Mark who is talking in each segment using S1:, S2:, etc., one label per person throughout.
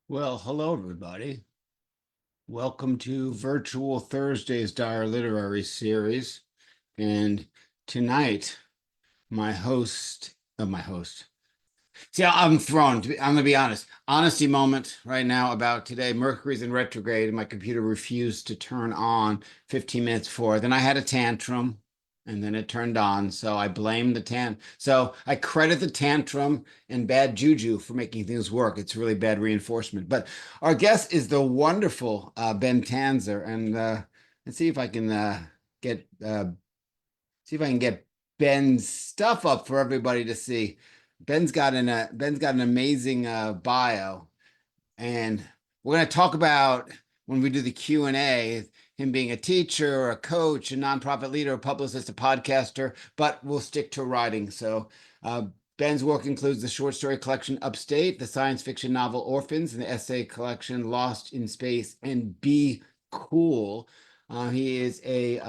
S1: Well, hello, everybody. Welcome to Virtual Thursdays Dire Literary Series. And tonight, my host. See, I'm thrown. I'm gonna be honest. Honesty moment right now about today. Mercury's in retrograde, and my computer refused to turn on 15 minutes before. Then I had a tantrum, and then it turned on. So I blame the So I credit the tantrum and bad juju for making things work. It's really bad reinforcement. But our guest is the wonderful Ben Tanzer, and let's see if I can get see if I can get Ben's stuff up for everybody to see. Ben's got an amazing bio, and we're going to talk about when we do the Q&A, him being a teacher, a coach, a nonprofit leader, a publicist, a podcaster, but we'll stick to writing. So Ben's work includes the short story collection Upstate, the science fiction novel Orphans, and the essay collection Lost in Space and Be Cool. He is a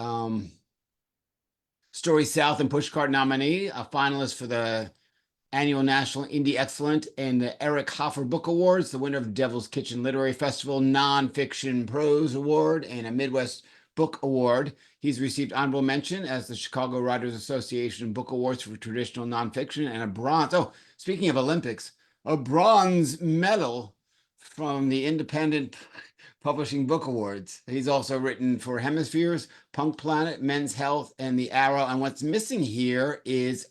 S1: storySouth and Pushcart nominee, a finalist for the annual National Indie Excellent and the Eric Hoffer Book Awards, the winner of the Devil's Kitchen Literary Festival Nonfiction Prose Award, and a Midwest Book Award. He's received honorable mention as the Chicago Writers Association Book Awards for traditional nonfiction and a bronze. Oh, speaking of Olympics, a bronze medal from the Independent Publishing Book Awards. He's also written for Hemispheres, Punk Planet, Men's Health, and The Arrow. And what's missing here is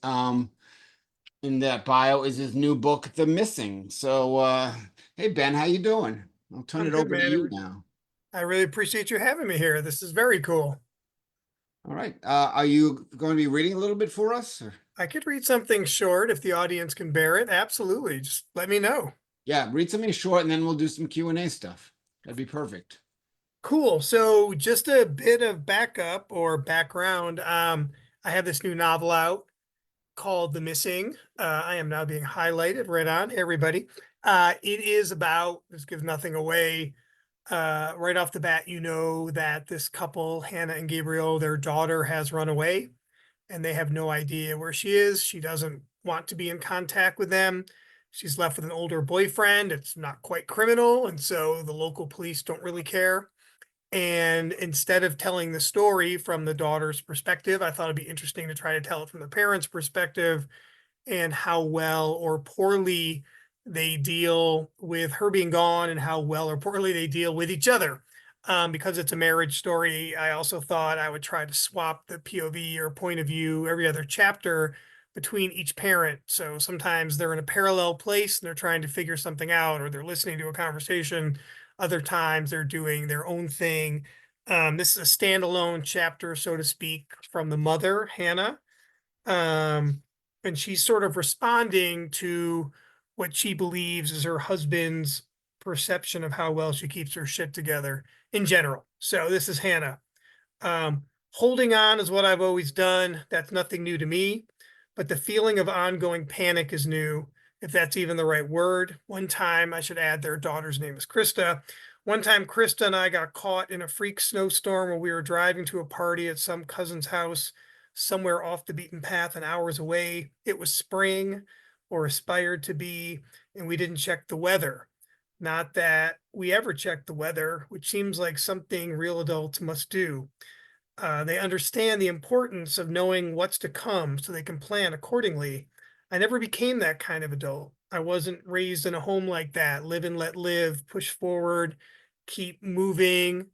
S1: in that bio is his new book, The Missing. So hey Ben, how you doing? I'll turn
S2: I'm
S1: it
S2: good,
S1: over to
S2: man.
S1: you now.
S2: I really appreciate you having me here. This is very cool.
S1: All right. Are you going to be reading a little bit for us? Or?
S2: I could read something short if the audience can bear it. Absolutely. Just let me know.
S1: Yeah, read something short and then we'll do some Q&A stuff. That'd be perfect.
S2: Cool. So just a bit of backup or background. I have this new novel out called The Missing. I am now being highlighted right on. Hey, everybody. It is about, this gives nothing away. Right off the bat, you know that this couple, Hannah and Gabriel, their daughter has run away and they have no idea where she is. She doesn't want to be in contact with them. She's left with an older boyfriend. It's not quite criminal. And so the local police don't really care. And instead of telling the story from the daughter's perspective, I thought it'd be interesting to try to tell it from the parents' perspective and how well or poorly they deal with her being gone and how well or poorly they deal with each other. Because it's a marriage story, I also thought I would try to swap the POV or point of view every other chapter between each parent. So sometimes they're in a parallel place and they're trying to figure something out, or they're listening to a conversation. Other times they're doing their own thing. This is a standalone chapter, so to speak, from the mother, Hannah. And she's sort of responding to what she believes is her husband's perception of how well she keeps her shit together in general. So this is Hannah. Holding on is what I've always done. That's nothing new to me, but the feeling of ongoing panic is new, if that's even the right word. One time, I should add their daughter's name is Krista. One time, Krista and I got caught in a freak snowstorm while we were driving to a party at some cousin's house somewhere off the beaten path and hours away. It was spring or aspired to be, and we didn't check the weather. Not that we ever check the weather, which seems like something real adults must do. They understand the importance of knowing what's to come so they can plan accordingly. I never became that kind of adult. I wasn't raised in a home like that. Live and let live, push forward, keep moving,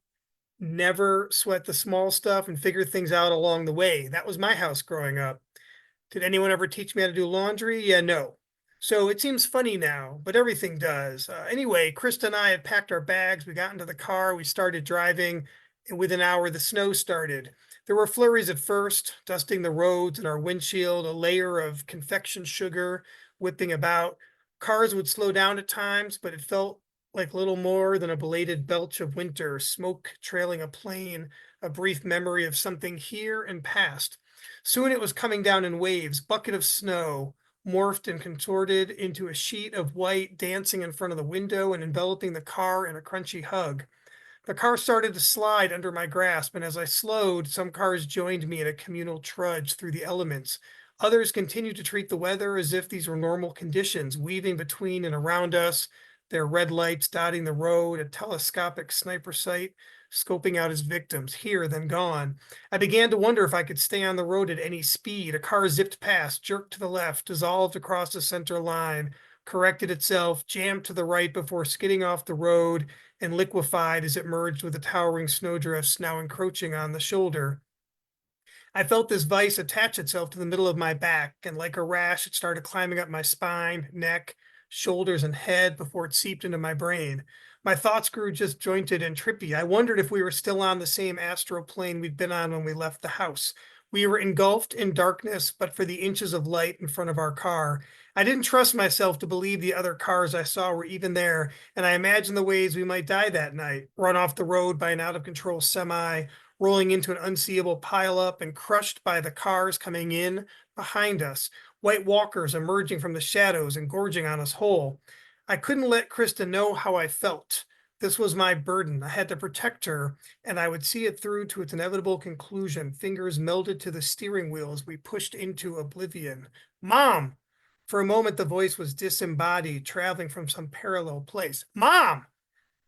S2: never sweat the small stuff and figure things out along the way. That was my house growing up. Did anyone ever teach me how to do laundry? Yeah, no. So it seems funny now, but everything does. Anyway, Krista and I had packed our bags. We got into the car. We started driving. And within an hour, the snow started. There were flurries at first, dusting the roads and our windshield, a layer of confection sugar whipping about. Cars would slow down at times, but it felt like little more than a belated belch of winter, smoke trailing a plane, a brief memory of something here and past. Soon it was coming down in waves, bucket of snow, morphed and contorted into a sheet of white, dancing in front of the window and enveloping the car in a crunchy hug. The car started to slide under my grasp, and as I slowed, some cars joined me in a communal trudge through the elements. Others continued to treat the weather as if these were normal conditions, weaving between and around us, their red lights dotting the road, a telescopic sniper sight, scoping out his victims, here, then gone. I began to wonder if I could stay on the road at any speed. A car zipped past, jerked to the left, dissolved across the center line, corrected itself, jammed to the right before skidding off the road and liquefied as it merged with the towering snowdrifts now encroaching on the shoulder. I felt this vice attach itself to the middle of my back, and like a rash, it started climbing up my spine, neck, shoulders, and head before it seeped into my brain. My thoughts grew disjointed and trippy. I wondered if we were still on the same astral plane we'd been on when we left the house. We were engulfed in darkness, but for the inches of light in front of our car. I didn't trust myself to believe the other cars I saw were even there, and I imagined the ways we might die that night, run off the road by an out-of-control semi, rolling into an unseeable pileup and crushed by the cars coming in behind us, white walkers emerging from the shadows and gorging on us whole. I couldn't let Krista know how I felt. This was my burden. I had to protect her, and I would see it through to its inevitable conclusion. Fingers melded to the steering wheel as we pushed into oblivion. Mom! For a moment, the voice was disembodied, traveling from some parallel place. Mom!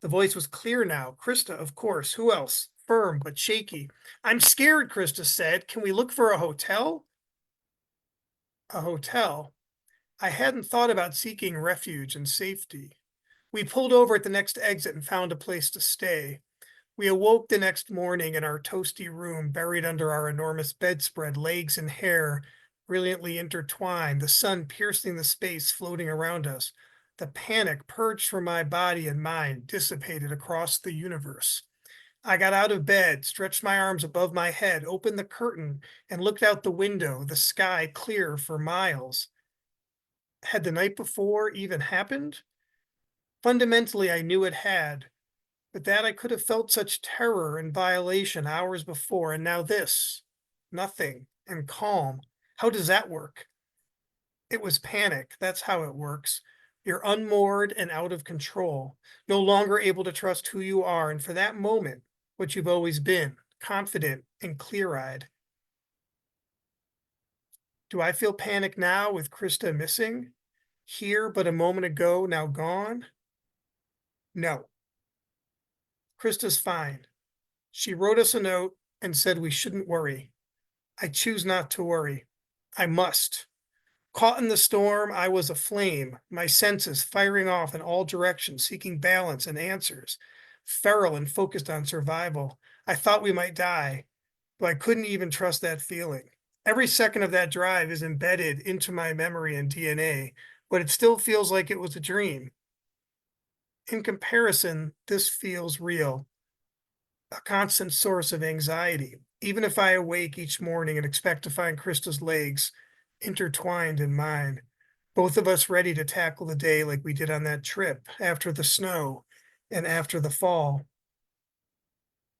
S2: The voice was clear now. Krista, of course. Who else? Firm but shaky. I'm scared, Krista said. Can we look for a hotel? A hotel? I hadn't thought about seeking refuge and safety. We pulled over at the next exit and found a place to stay. We awoke the next morning in our toasty room, buried under our enormous bedspread, legs and hair brilliantly intertwined, the sun piercing the space floating around us. The panic purged from my body and mind, dissipated across the universe. I got out of bed, stretched my arms above my head, opened the curtain, and looked out the window, the sky clear for miles. Had the night before even happened? Fundamentally, I knew it had, but that I could have felt such terror and violation hours before, and now this, nothing, and calm. How does that work? It was panic. That's how it works. You're unmoored and out of control, no longer able to trust who you are, and for that moment, what you've always been, confident and clear-eyed. Do I feel panic now with Krista missing? Here but a moment ago, now gone? No. Krista's fine. She wrote us a note and said we shouldn't worry. I choose not to worry. I must. Caught in the storm, I was aflame, my senses firing off in all directions, seeking balance and answers, feral and focused on survival. I thought we might die, but I couldn't even trust that feeling. Every second of that drive is embedded into my memory and DNA, but it still feels like it was a dream. In comparison, this feels real, a constant source of anxiety. Even if I awake each morning and expect to find Krista's legs intertwined in mine, both of us ready to tackle the day like we did on that trip after the snow and after the fall.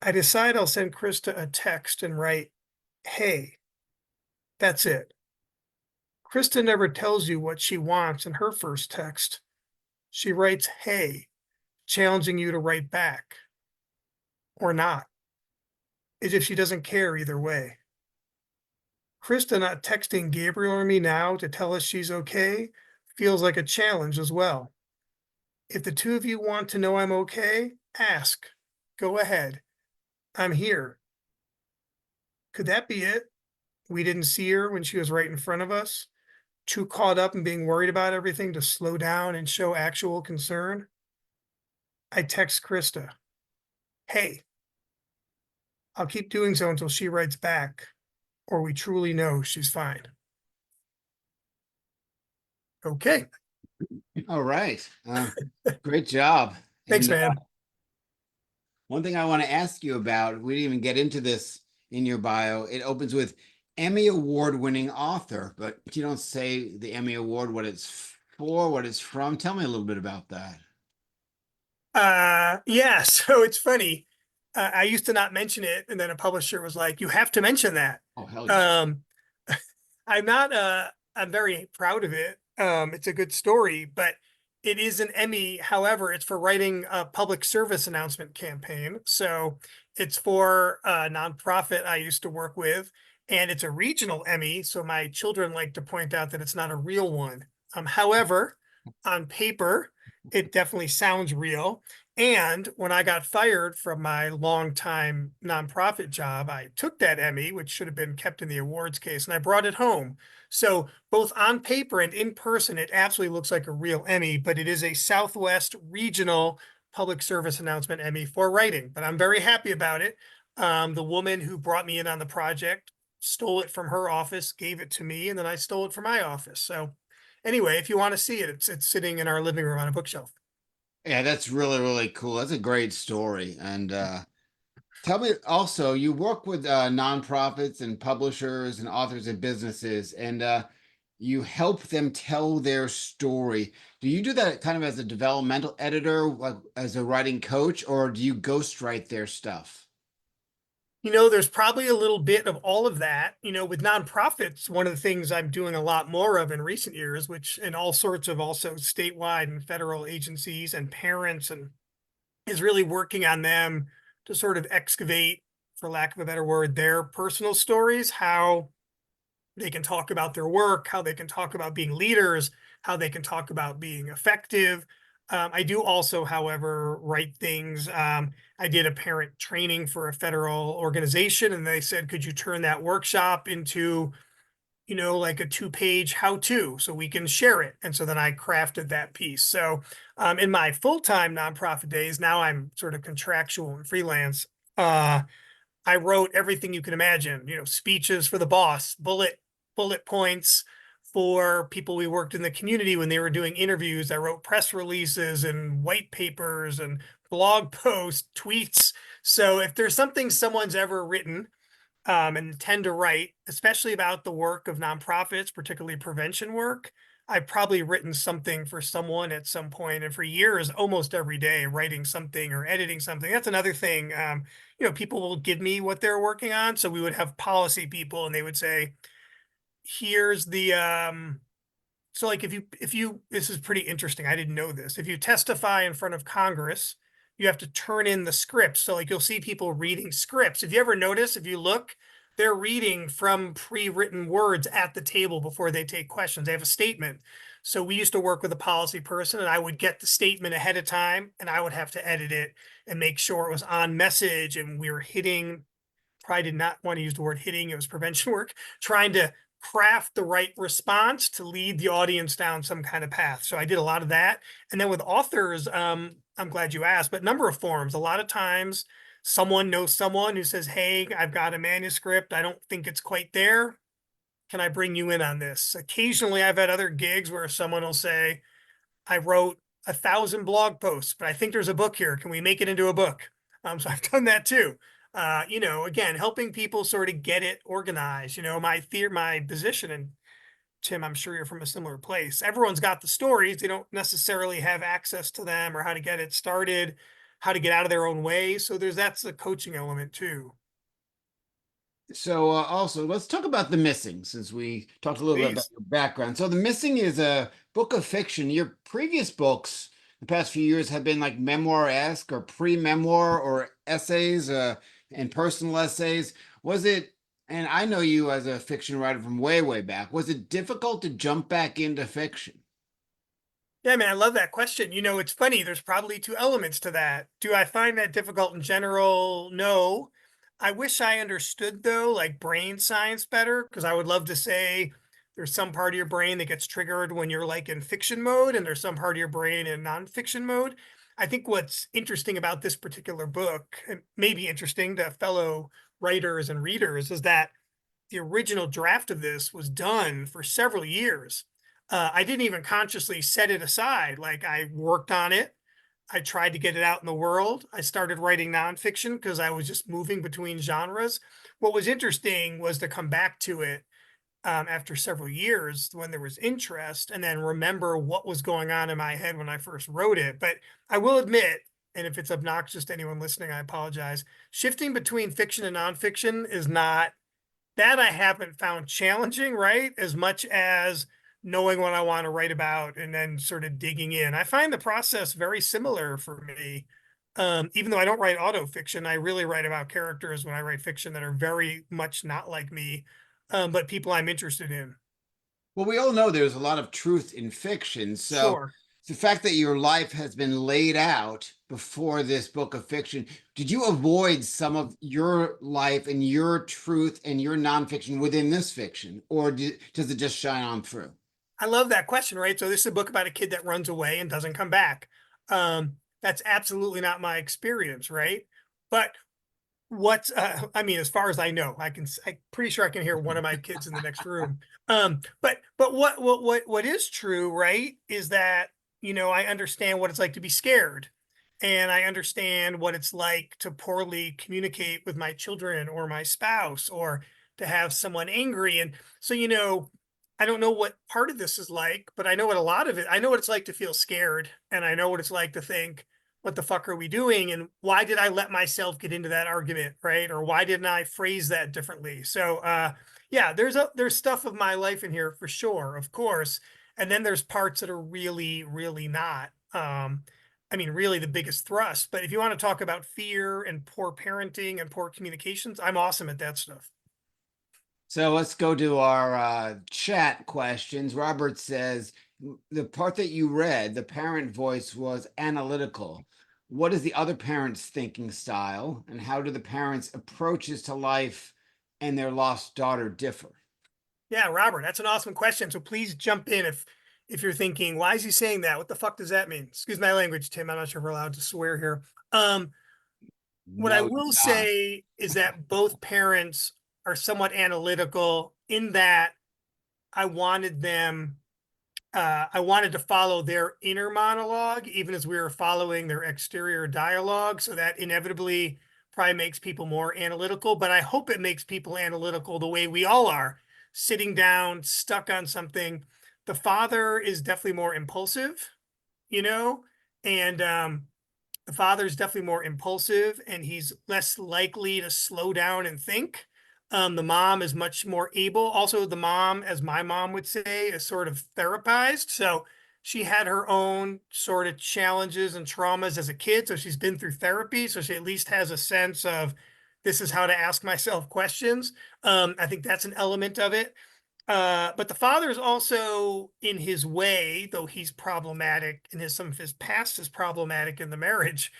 S2: I decide I'll send Krista a text and write, "Hey." That's it. Krista never tells you what she wants in her first text. She writes, "Hey," challenging you to write back. Or not, as if she doesn't care either way. Krista not texting Gabriel or me now to tell us she's okay feels like a challenge as well. If the two of you want to know I'm okay, ask. Go ahead. I'm here. Could that be it? We didn't see her when she was right in front of us, too caught up in being worried about everything to slow down and show actual concern? I text Krista, "Hey." I'll keep doing so until she writes back, or we truly know she's fine. Okay.
S1: All right. Great job.
S2: Thanks,
S1: And
S2: man.
S1: one thing I want to ask you about, we didn't even get into this in your bio. It opens with Emmy Award-winning author, but you don't say the Emmy Award, what it's for, what it's from. Tell me a little bit about that.
S2: Yeah, so it's funny. I used to not mention it, and then a publisher was like, "You have to mention that."
S1: Oh, hell yeah.
S2: Um, I'm not I'm very proud of it. It's a good story, but it is an Emmy. However, it's for writing a public service announcement campaign. So it's for a nonprofit I used to work with, and it's a regional Emmy. So my children like to point out that it's not a real one. However, on paper, it definitely sounds real. And when I got fired from my longtime nonprofit job, I took that Emmy, which should have been kept in the awards case, and I brought it home. So both on paper and in person, it absolutely looks like a real Emmy, but it is a Southwest Regional Public Service Announcement Emmy for writing. But I'm very happy about it. The woman who brought me in on the project stole it from her office, gave it to me, and then I stole it from my office. So anyway, if you want to see it, it's sitting in our living room on a bookshelf.
S1: Yeah, that's really, really cool. That's a great story. And tell me also, you work with nonprofits and publishers and authors and businesses, and you help them tell their story. Do you do that kind of as a developmental editor, like as a writing coach, or do you ghostwrite their stuff?
S2: There's probably a little bit of all of that. With nonprofits, one of the things I'm doing a lot more of in recent years, which in all sorts of also statewide and federal agencies and parents, and is really working on them to sort of excavate, for lack of a better word, their personal stories, how they can talk about their work, how they can talk about being leaders, how they can talk about being effective. I do also, however, write things. I did a parent training for a federal organization, and they said, could you turn that workshop into, like a 2-page how-to so we can share it? And so then I crafted that piece. So in my full-time nonprofit days, now I'm sort of contractual and freelance. I wrote everything you can imagine, speeches for the boss, bullet points for people we worked in the community when they were doing interviews. I wrote press releases and white papers and blog posts, tweets. So if there's something someone's ever written and tend to write, especially about the work of nonprofits, particularly prevention work, I've probably written something for someone at some point, and for years, almost every day, writing something or editing something. That's another thing. People will give me what they're working on. So we would have policy people, and they would say, "Here's the so like if you this is pretty interesting. I didn't know this. If you testify in front of Congress, you have to turn in the scripts. So like you'll see people reading scripts. If you ever notice, if you look, they're reading from pre-written words at the table before they take questions. They have a statement. So we used to work with a policy person, and I would get the statement ahead of time, and I would have to edit it and make sure it was on message, and we were hitting, probably did not want to use the word hitting, it was prevention work, trying to craft the right response to lead the audience down some kind of path. So I did a lot of that. And then with authors, I'm glad you asked, but number of forms. A lot of times someone knows someone who says, hey, I've got a manuscript. I don't think it's quite there. Can I bring you in on this? Occasionally I've had other gigs where someone will say, I wrote 1,000 blog posts, but I think there's a book here. Can we make it into a book? So I've done that too. Again, helping people sort of get it organized. My position, and Tim, I'm sure you're from a similar place. Everyone's got the stories. They don't necessarily have access to them or how to get it started, how to get out of their own way. So that's a coaching element too.
S1: So also, let's talk about The Missing, since we talked a little bit about
S2: Please.
S1: your background. So The Missing is a book of fiction. Your previous books, the past few years, have been like memoir-esque or pre-memoir or essays and personal essays. Was it, and I know you as a fiction writer from way, way back, was it difficult to jump back into fiction?
S2: Yeah, man, I love that question. It's funny. There's probably two elements to that. Do I find that difficult in general? No. I wish I understood, though, like brain science better, because I would love to say there's some part of your brain that gets triggered when you're like in fiction mode, and there's some part of your brain in nonfiction mode. I think what's interesting about this particular book, and maybe interesting to fellow writers and readers, is that the original draft of this was done for several years. I didn't even consciously set it aside. Like I worked on it. I tried to get it out in the world. I started writing nonfiction because I was just moving between genres. What was interesting was to come back to it after several years when there was interest, and then remember what was going on in my head when I first wrote it. But I will admit, and if it's obnoxious to anyone listening, I apologize. Shifting between fiction and nonfiction is not that I haven't found challenging, right? As much as knowing what I want to write about and then sort of digging in. I find the process very similar for me. Even though I don't write auto fiction, I really write about characters when I write fiction that are very much not like me, but people I'm interested in.
S1: Well, we all know there's a lot of truth in fiction. So
S2: Sure.
S1: the fact that your life has been laid out before this book of fiction, did you avoid some of your life and your truth and your nonfiction within this fiction, or does it just shine on through?
S2: I love that question, right? So this is a book about a kid that runs away and doesn't come back. That's absolutely not my experience, right? But what's I mean, as far as I know, I'm pretty sure I can hear one of my kids in the next room. But what is true, right, is that, I understand what it's like to be scared. And I understand what it's like to poorly communicate with my children or my spouse, or to have someone angry. And so, I don't know what part of this is like, but I know what a lot of it, I know what it's like to feel scared. And I know what it's like to think, what the fuck are we doing? And why did I let myself get into that argument? Right. Or why didn't I phrase that differently? So, yeah, there's stuff of my life in here for sure, of course. And then there's parts that are really, really not. I mean, really the biggest thrust. But if you want to talk about fear and poor parenting and poor communications, I'm awesome at that stuff.
S1: So let's go to our chat questions. Robert says the part that you read, the parent voice was analytical. What is the other parent's thinking style, and how do the parents' approaches to life and their lost daughter differ?
S2: Yeah, Robert, that's an awesome question. So please jump in if you're thinking, why is he saying that? What the fuck does that mean? Excuse my language, Tim. I'm not sure if we're allowed to swear here. What I
S1: No,
S2: will
S1: you're not.
S2: say is that both parents are somewhat analytical in that I wanted them I wanted to follow their inner monologue, even as we were following their exterior dialogue. So that inevitably probably makes people more analytical, but I hope it makes people analytical the way we all are, sitting down, stuck on something. The father is definitely more impulsive, you know, and the father is definitely more impulsive and he's less likely to slow down and think. The mom is much more able. Also, the mom, as my mom would say, is sort of therapized. So she had her own sort of challenges and traumas as a kid. So she's been through therapy. So she at least has a sense of this is how to ask myself questions. I think that's an element of it. But the father is also in his way, though he's problematic and some of his past is problematic in the marriage.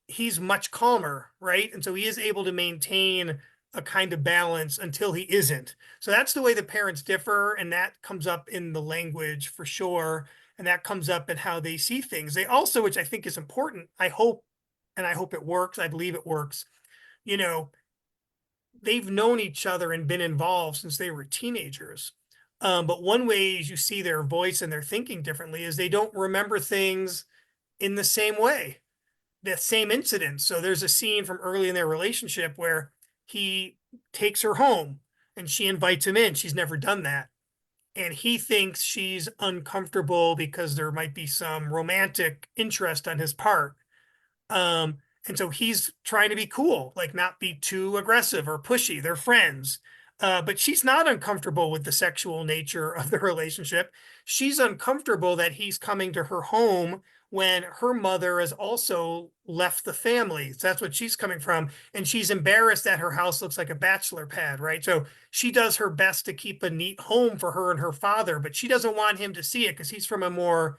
S2: He's much calmer, right? And so he is able to maintain a kind of balance until he isn't. So that's the way the parents differ, and that comes up in the language for sure, and that comes up in how they see things. They also, which I think is important, I hope, and I hope it works, I believe it works, you know, they've known each other and been involved since they were teenagers. But one way you see their voice and their thinking differently is they don't remember things in the same way, the same incidents. So there's a scene from early in their relationship where he takes her home and she invites him in. She's never done that. And he thinks she's uncomfortable because there might be some romantic interest on his part. Um, and so he's trying to be cool, like not be too aggressive or pushy. They're friends. But she's not uncomfortable with the sexual nature of the relationship. She's uncomfortable that he's coming to her home when her mother has also left the family. So that's what she's coming from. And she's embarrassed that her house looks like a bachelor pad, right? So she does her best to keep a neat home for her and her father, but she doesn't want him to see it because he's from a more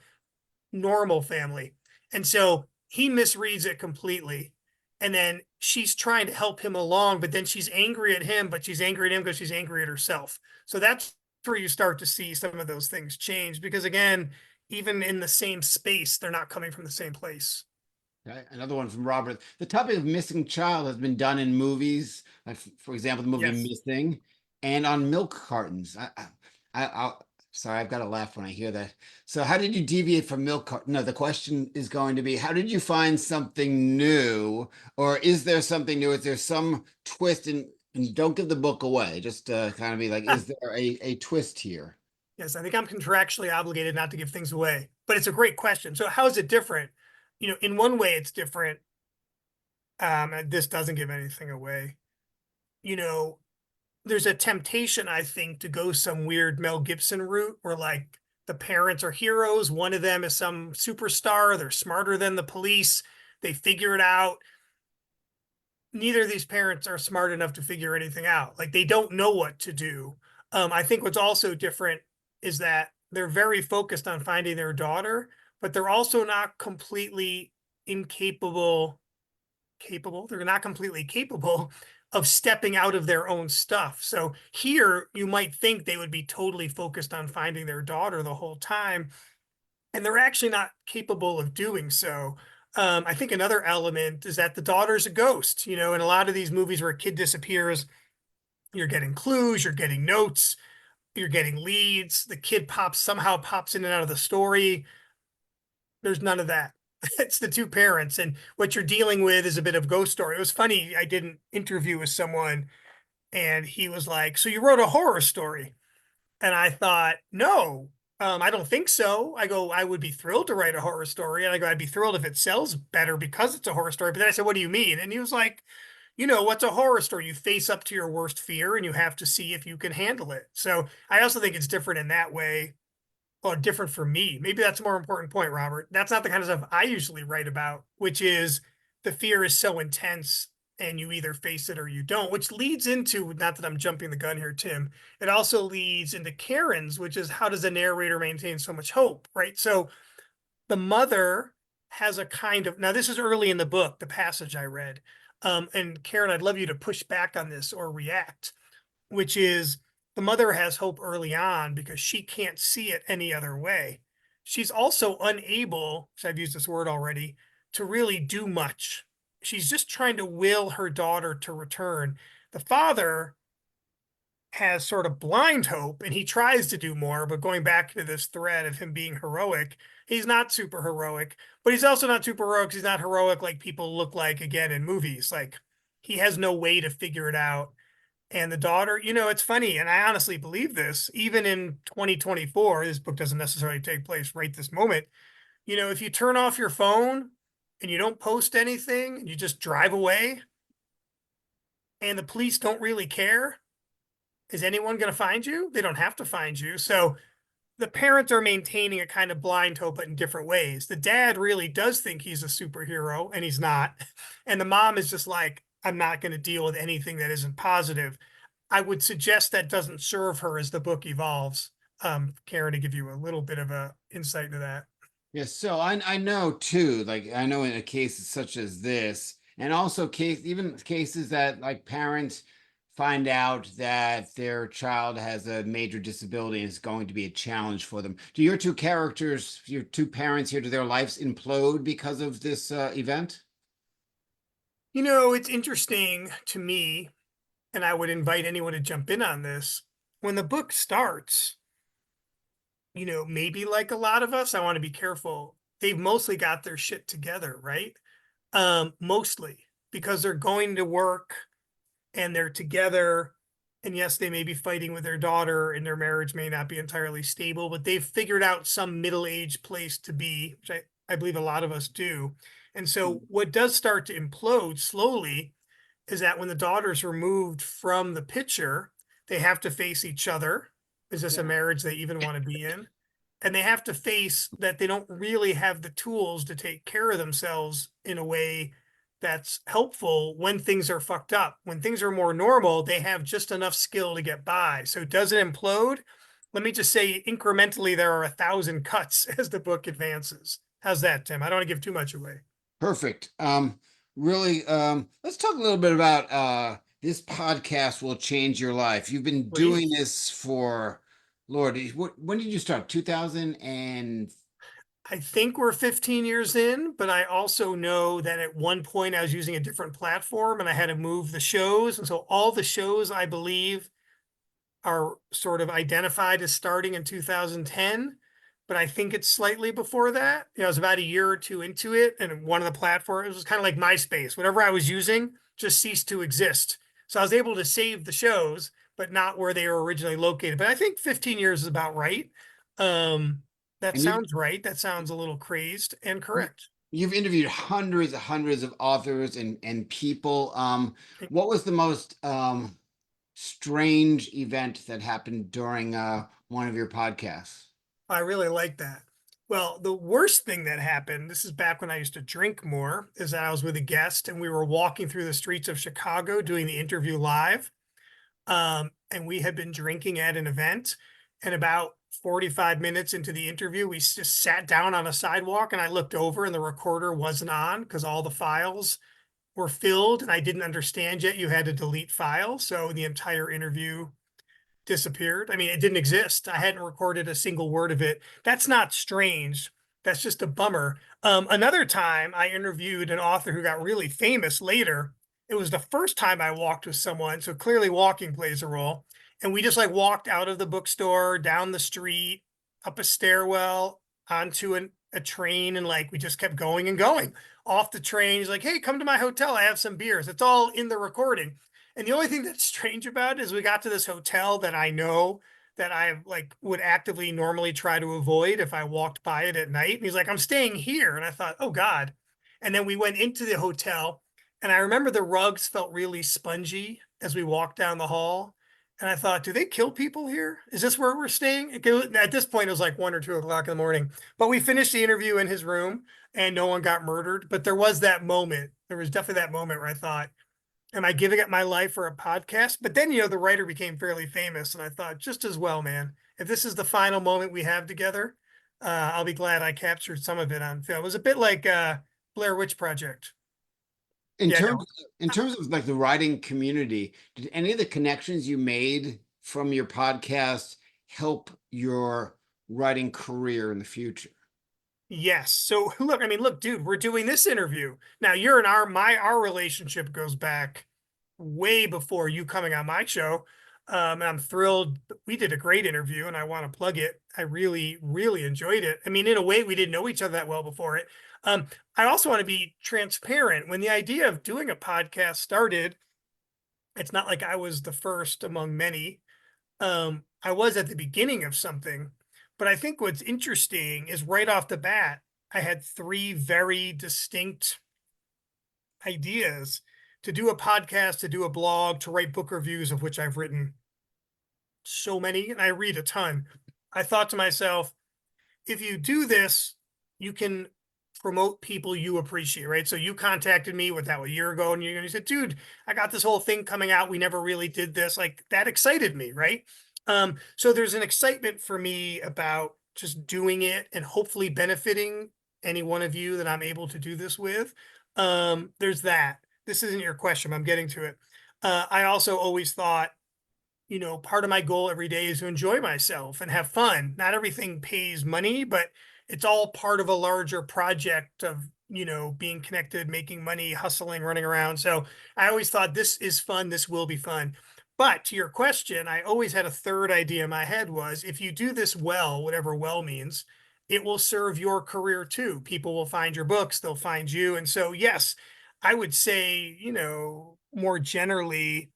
S2: normal family. And so he misreads it completely. And then she's trying to help him along, but then she's angry at him, but she's angry at him because she's angry at herself. So that's where you start to see some of those things change because, again, even in the same space, they're not coming from the same place.
S1: Okay. Another one from Robert. The topic of missing child has been done in movies, like for example, the movie
S2: Yes.
S1: Missing, and on milk cartons. Sorry, I've got to laugh when I hear that. So, how did you deviate from milk carton? No, the question is going to be, how did you find something new, or is there something new? Is there some twist in? And don't give the book away. Just kind of be like, is there a twist here?
S2: Yes, I think I'm contractually obligated not to give things away, but it's a great question. So how is it different? In one way, it's different. And this doesn't give anything away. You know, there's a temptation, I think, to go some weird Mel Gibson route where like the parents are heroes. One of them is some superstar. They're smarter than the police. They figure it out. Neither of these parents are smart enough to figure anything out. Like they don't know what to do. I think what's also different is that they're very focused on finding their daughter, but they're also not completely incapable, they're not completely capable of stepping out of their own stuff. So here you might think they would be totally focused on finding their daughter the whole time, and they're actually not capable of doing so. I think another element is that the daughter's a ghost. In a lot of these movies where a kid disappears, you're getting clues, you're getting notes, you're getting leads. The kid somehow pops in and out of the story. There's none of that. It's the two parents, and what you're dealing with is a bit of ghost story. It was funny. I did an interview with someone, and he was like, "So you wrote a horror story?" And I thought, "No, I don't think so." I go, "I would be thrilled to write a horror story," and I go, "I'd be thrilled if it sells better because it's a horror story." But then I said, "What do you mean?" And he was like, "What's a horror story? You face up to your worst fear, and you have to see if you can handle it." So I also think it's different in that way. Well, different for me. Maybe that's a more important point, Robert. That's not the kind of stuff I usually write about, which is the fear is so intense and you either face it or you don't, which leads into, not that I'm jumping the gun here, Tim, it also leads into Karen's, which is how does a narrator maintain so much hope, right? So the mother has a kind of, now this is early in the book, the passage I read. And Karen, I'd love you to push back on this or react, which is the mother has hope early on because she can't see it any other way. She's also unable, so I've used this word already, to really do much. She's just trying to will her daughter to return. The father has sort of blind hope and he tries to do more, but going back to this thread of him being heroic, he's not super heroic, but he's also not super heroic. He's not heroic like people look like again in movies. Like he has no way to figure it out. And the daughter, it's funny, and I honestly believe this, even in 2024, this book doesn't necessarily take place right this moment. If you turn off your phone and you don't post anything, and you just drive away, and the police don't really care, is anyone going to find you? They don't have to find you. So the parents are maintaining a kind of blind hope, but in different ways. The dad really does think he's a superhero, and he's not. And the mom is just like, I'm not going to deal with anything that isn't positive. I would suggest that doesn't serve her as the book evolves. Karen, to give you a little bit of a insight into that.
S1: Yes, so I know too, like I know in a case such as this, and also even cases that like parents find out that their child has a major disability and it's going to be a challenge for them. Do your two characters, your two parents here, do their lives implode because of this event?
S2: It's interesting to me, and I would invite anyone to jump in on this. When the book starts, maybe like a lot of us, I want to be careful. They've mostly got their shit together, right? Mostly because they're going to work and they're together. And yes, they may be fighting with their daughter and their marriage may not be entirely stable, but they've figured out some middle-aged place to be, which I believe a lot of us do. And so what does start to implode slowly is that when the daughter's removed from the picture, they have to face each other. Is this a
S1: Yeah.
S2: marriage they even want to be in? And they have to face that they don't really have the tools to take care of themselves in a way that's helpful when things are fucked up. When things are more normal, they have just enough skill to get by. So does it implode? Let me just say incrementally, there are 1,000 cuts as the book advances. How's that, Tim? I don't want to give too much away.
S1: Perfect. Really, let's talk a little bit about this podcast will change your life. You've been doing
S2: Please.
S1: this for, Lord, when did you start? 2000 and
S2: I think we're 15 years in, but I also know that at one point I was using a different platform and I had to move the shows. And so all the shows I believe are sort of identified as starting in 2010, but I think it's slightly before that. It was about a year or two into it, and one of the platforms was kind of like MySpace. Whatever I was using just ceased to exist. So I was able to save the shows, but not where they were originally located. But I think 15 years is about right. Um, that
S1: and you
S2: sounds right. That sounds a little crazed and
S1: you-
S2: correct.
S1: you've interviewed hundreds of authors and people. What was the most strange event that happened during one of your podcasts?
S2: I really like that. Well, the worst thing that happened, this is back when I used to drink more, is that I was with a guest and we were walking through the streets of Chicago doing the interview live. And we had been drinking at an event. And about 45 minutes into the interview, we just sat down on a sidewalk and I looked over and the recorder wasn't on because all the files were filled and I didn't understand yet you had to delete files. So the entire interview disappeared. I mean, it didn't exist. I hadn't recorded a single word of it. That's not strange. That's just a bummer. Another time I interviewed an author who got really famous later. It was the first time I walked with someone. So clearly walking plays a role. And we just like walked out of the bookstore, down the street, up a stairwell, onto a train. And like, we just kept going and going off the train. He's like, hey, come to my hotel. I have some beers. It's all in the recording. And the only thing that's strange about it is we got to this hotel that I know that I like would actively normally try to avoid if I walked by it at night. And he's like, I'm staying here. And I thought, oh God. And then we went into the hotel and I remember the rugs felt really spongy as we walked down the hall. And I thought, do they kill people here? Is this where we're staying? At this point, it was like 1 or 2 o'clock in the morning. But we finished the interview in his room and no one got murdered. But there was that moment. There was definitely that moment where I thought, am I giving up my life for a podcast? But then, the writer became fairly famous. And I thought, just as well, man, if this is the final moment we have together, I'll be glad I captured some of it on film. It was a bit like Blair Witch Project.
S1: In
S2: Yeah,
S1: terms
S2: no.
S1: in terms of like the writing community, did any of the connections you made from your podcast help your writing career in the future?
S2: Yes. So look, dude, we're doing this interview. Now you're in our relationship goes back way before you coming on my show. And I'm thrilled. We did a great interview and I want to plug it. I really, really enjoyed it. I mean, in a way, we didn't know each other that well before it. I also want to be transparent. When the idea of doing a podcast started, it's not like I was the first among many. I was at the beginning of something, but I think what's interesting is right off the bat, I had three very distinct ideas to do a podcast, to do a blog, to write book reviews, of which I've written so many, and I read a ton. I thought to myself, if you do this, you can promote people you appreciate, right? So you contacted me with that a year ago and you said, dude, I got this whole thing coming out. We never really did this. Like that excited me, right? So there's an excitement for me about just doing it and hopefully benefiting any one of you that I'm able to do this with. There's that. This isn't your question, but I'm getting to it. I also always thought, part of my goal every day is to enjoy myself and have fun. Not everything pays money, but it's all part of a larger project of, being connected, making money, hustling, running around. So I always thought this is fun. This will be fun. But to your question, I always had a third idea in my head was if you do this well, whatever well means, it will serve your career too. People will find your books, they'll find you. And so, yes, I would say, more generally,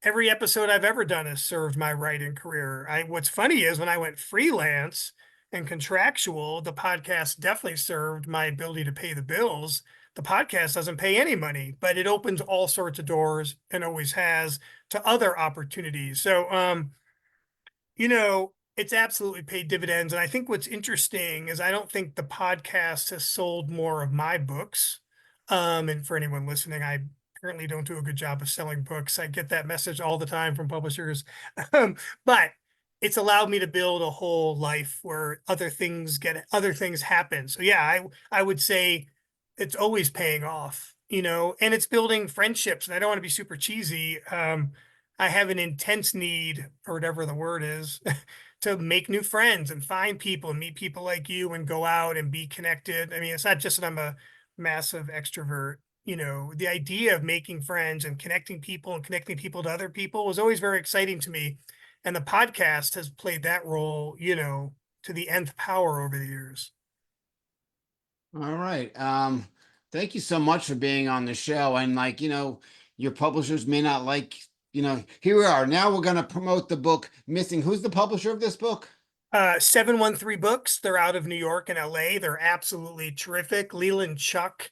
S2: every episode I've ever done has served my writing career. What's funny is when I went freelance and contractual, the podcast definitely served my ability to pay the bills. The podcast doesn't pay any money, but it opens all sorts of doors and always has to other opportunities. So it's absolutely paid dividends. And I think what's interesting is I don't think the podcast has sold more of my books. And for anyone listening, I apparently don't do a good job of selling books. I get that message all the time from publishers. But it's allowed me to build a whole life where other things happen. So yeah, I would say it's always paying off, and it's building friendships. And I don't want to be super cheesy. I have an intense need, or whatever the word is, to make new friends and find people and meet people like you and go out and be connected. I mean, it's not just that I'm a massive extrovert. The idea of making friends and connecting people to other people was always very exciting to me. And the podcast has played that role, to the nth power over the years.
S1: All right. Thank you so much for being on the show. And like, your publishers may not like, here we are. Now we're going to promote the book Missing. Who's the publisher of this book?
S2: 713 Books. They're out of New York and LA. They're absolutely terrific. Leland Chuck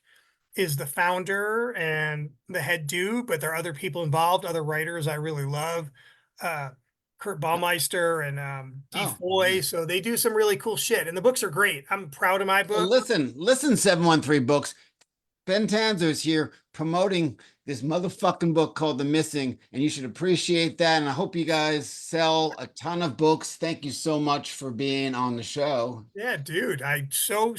S2: is the founder and the head dude, but there are other people involved, other writers I really love. Kurt Baumeister and Dee
S1: Oh,
S2: Foy. So they do some really cool shit. And the books are great. I'm proud of my
S1: so
S2: book.
S1: listen, 713 Books. Ben Tanzer is here promoting this motherfucking book called The Missing, and you should appreciate that. And I hope you guys sell a ton of books. Thank you so much for being on the show.
S2: Yeah, dude, I so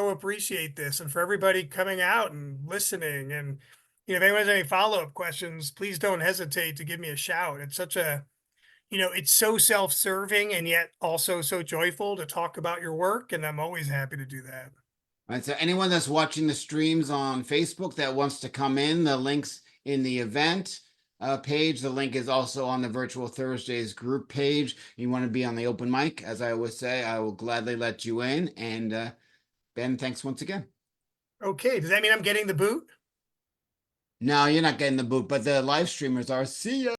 S2: appreciate this. And for everybody coming out and listening. And, if anyone has any follow-up questions, please don't hesitate to give me a shout. It's such a, it's so self-serving and yet also so joyful to talk about your work. And I'm always happy to do that.
S1: All right, so anyone that's watching the streams on Facebook that wants to come in, the link's in the event page. The link is also on the Virtual Thursdays group page. You want to be on the open mic, as I always say, I will gladly let you in. And Ben, thanks once again.
S2: Okay, does that mean I'm getting the boot?
S1: No, you're not getting the boot, but the live streamers are. See ya.